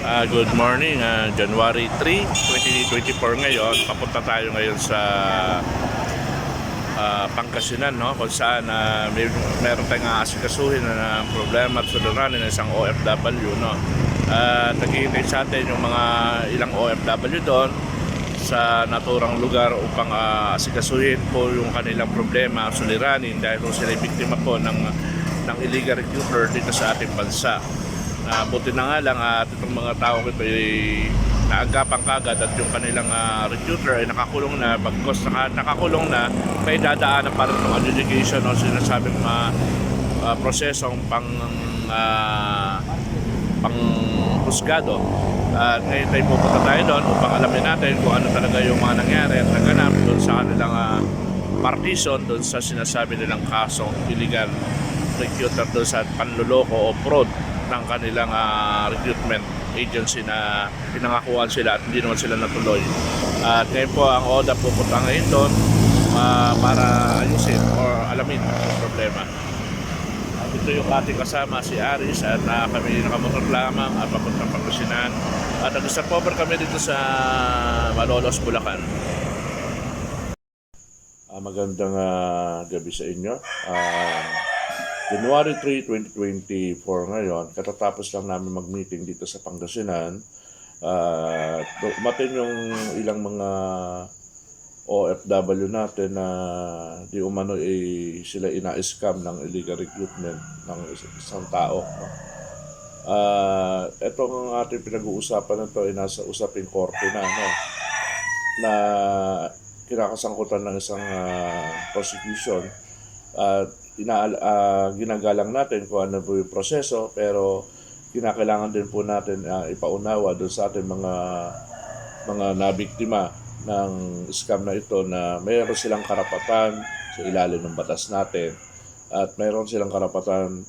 Good morning, January 3, 2024 ngayon. Papunta tayo ngayon sa Pangasinan, no? Kung saan meron tayong aasikasuhin na problema at suliranin ng isang OFW, no? Naghihintay sa atin yung mga ilang OFW doon sa naturang lugar upang asikasuhin po yung kanilang problema, suliranin dahil sila ay biktima po ng illegal recruiter dito sa ating bansa. Buti na nga lang at itong mga tao ito ay naagapan kagad at yung kanilang recruiter ay nakakulong na. Bagkos nakakulong na, may dadaanan para itong adjudication o sinasabing prosesong husgado. At ngayon tayo pupunta tayo doon upang alamin natin kung ano talaga yung mga nangyari at naganap doon sa kanilang partition doon sa sinasabi nilang kasong illegal recruiter doon sa panluloko o fraud ng kanilang recruitment agency na pinangakuan sila at hindi naman sila natuloy. At ngayon po ang ODA pupunta ngayon doon para ayusin or alamin ang problema. At ito yung ating kasama si Aris at kami nakamotor lamang at papuntang Pangasinan. At nag-stopover kami dito sa Malolos, Bulacan. Magandang gabi sa inyo. January 3, 2024 ngayon, katatapos lang namin mag-meeting dito sa Pangasinan. Umatin yung ilang mga OFW natin na di umano sila ina-scam ng illegal recruitment ng isang tao. No? Itong ating pinag-uusapan na ito ay nasa usaping korte na, no? Na kinakasangkutan ng isang prosecution. Ginagalang natin kung ano po yung proseso, pero kinakailangan din po natin ipaunawa doon sa ating mga nabiktima ng scam na ito na mayroon silang karapatan sa ilalim ng batas natin at mayroon silang karapatan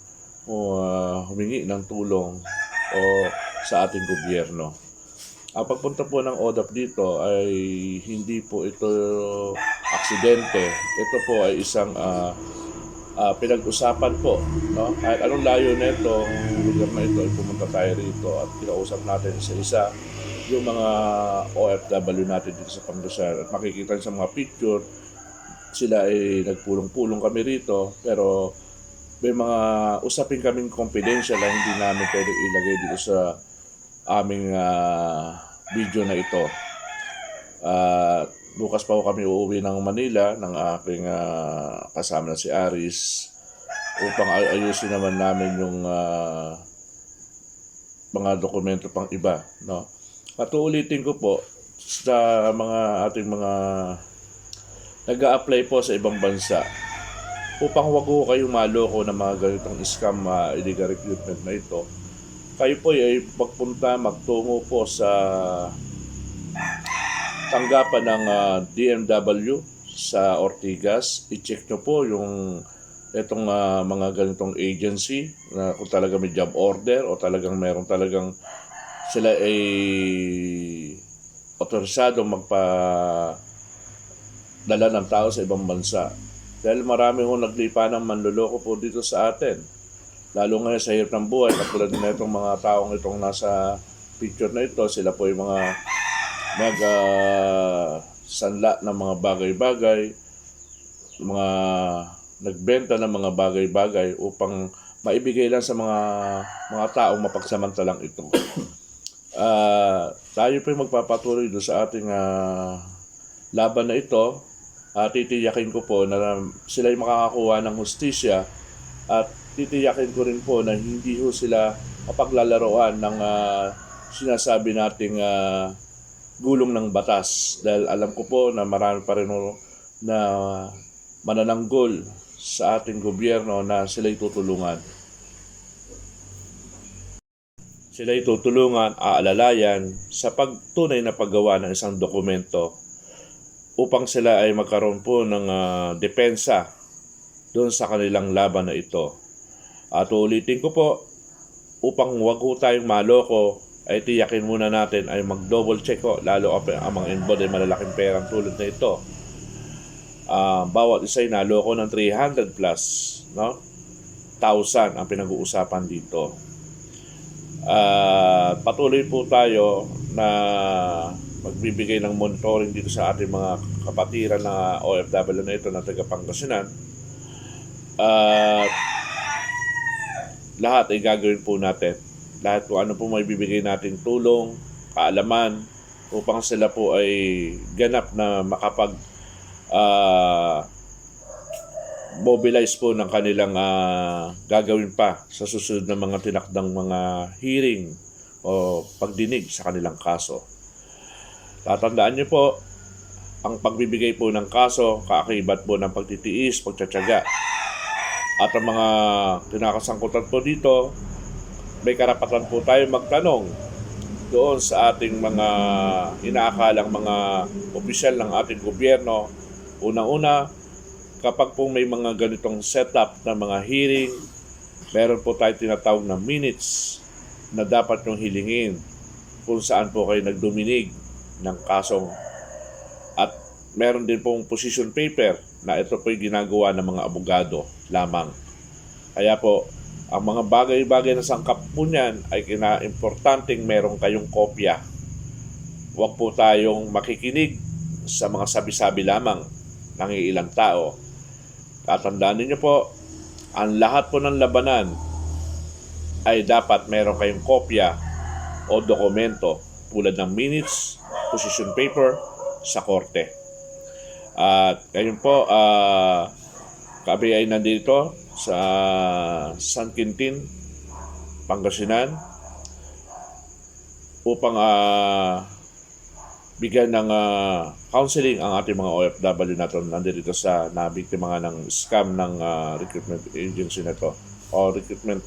humingi ng tulong o sa ating gobyerno. Ang pagpunta po ng ODAP dito ay hindi po ito aksidente. Ito po ay isang pinag-usapan po, no? Kahit anong layo nito, lugar na ito, ay pumunta tayo rito at kinausap natin isa-isa yung mga OFW natin dito sa Pangasinan. At makikita sa mga picture, sila ay nagpulong-pulong kami rito, pero may mga usapin kaming confidential na hindi namin pwede ilagay dito sa aming video na ito. Bukas pa po kami uuwi ng Manila ng aking kasama na si Aris upang ayusin naman namin yung mga dokumento pang iba, no? At uulitin ko po sa ating mga nag-a-apply po sa ibang bansa upang huwag ko kayong maloko ng mga ganitong scam illegal recruitment na ito. Kayo po ay magtungo po sa tanggapan ng DMW sa Ortigas. I-check nyo po yung itong mga ganitong agency na kung talaga may job order o talagang meron talagang sila ay otorisadong magpadala ng tao sa ibang bansa. Dahil marami naglipa ng manluloko po dito sa atin. Lalo ngayon sa hirap ng buhay, katulad na itong mga taong itong nasa picture na ito, sila po yung mga sanla ng mga bagay-bagay, mga nagbenta ng mga bagay-bagay upang maibigay lang sa mga taong mapagsamantalang ito. Tayo po yung magpapatuloy doon sa ating laban na ito. Titiyakin ko po na sila yung makakakuha ng hustisya at titiyakin ko rin po na hindi ho sila mapaglalaroan ng sinasabi nating gulong ng batas, dahil alam ko po na marami pa rin na manananggol sa ating gobyerno na sila'y tutulungan. Sila'y tutulungan, aalalayan sa pagtunay na paggawa ng isang dokumento upang sila ay magkaroon po ng depensa doon sa kanilang laban na ito. At uulitin ko po, upang huwag po tayong maloko, ay tiyakin muna natin ay mag-double check ko, lalo ang mga involved ay malalaking perang tulad na ito. Bawat isa ay naloko ng 300 plus, no? 1,000 ang pinag-uusapan dito. Patuloy po tayo na magbibigay ng monitoring dito sa ating mga kapatiran na OFW na ito na taga Pangasinan. At lahat ay gagawin po natin. Lahat po ano po may bibigay nating tulong, kaalaman, upang sila po ay ganap na makapag mobilize po ng kanilang gagawin pa sa susunod na mga tinakdang mga hearing o pagdinig sa kanilang kaso. Tatandaan niyo po, ang pagbibigay po ng kaso, kaakibat po ng pagtitiis, pagtsatsaga. At ang mga kinakasangkutan po dito, may karapatan po tayo magtanong doon sa ating mga inaakalang mga opisyal ng ating gobyerno. Unang-una, kapag po may mga ganitong setup na mga hearing, meron po tayo tinatawag na minutes na dapat yung hilingin kung saan po kayo nagduminig ng kasong. At meron din pong position paper na ito po yung ginagawa ng mga abogado lamang. Kaya po, ang mga bagay-bagay na sangkap po niyan ay kinaimportanteng meron kayong kopya. Huwag po tayong makikinig sa mga sabi-sabi lamang ng ilang tao. Tatandaan niyo po, ang lahat po ng labanan ay dapat meron kayong kopya o dokumento tulad ng minutes, position paper sa korte. At ngayon po, kami ay nandito sa San Quintin, Pangasinan upang bigyan ng counseling ang ating mga OFW natin nandito sa nabiktima nga ng scam ng recruitment agency na to o recruitment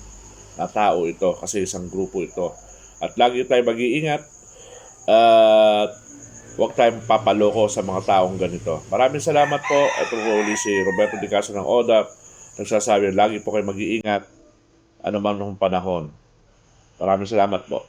na tao ito kasi isang grupo ito. At lagi tayo mag-iingat at huwag tayong papaloko sa mga taong ganito. Maraming salamat po. Ito po uli si Roberto Di Castro ng ODAP. Nagsasabi, lagi po kayo mag-iingat anuman ng panahon. Maraming salamat po.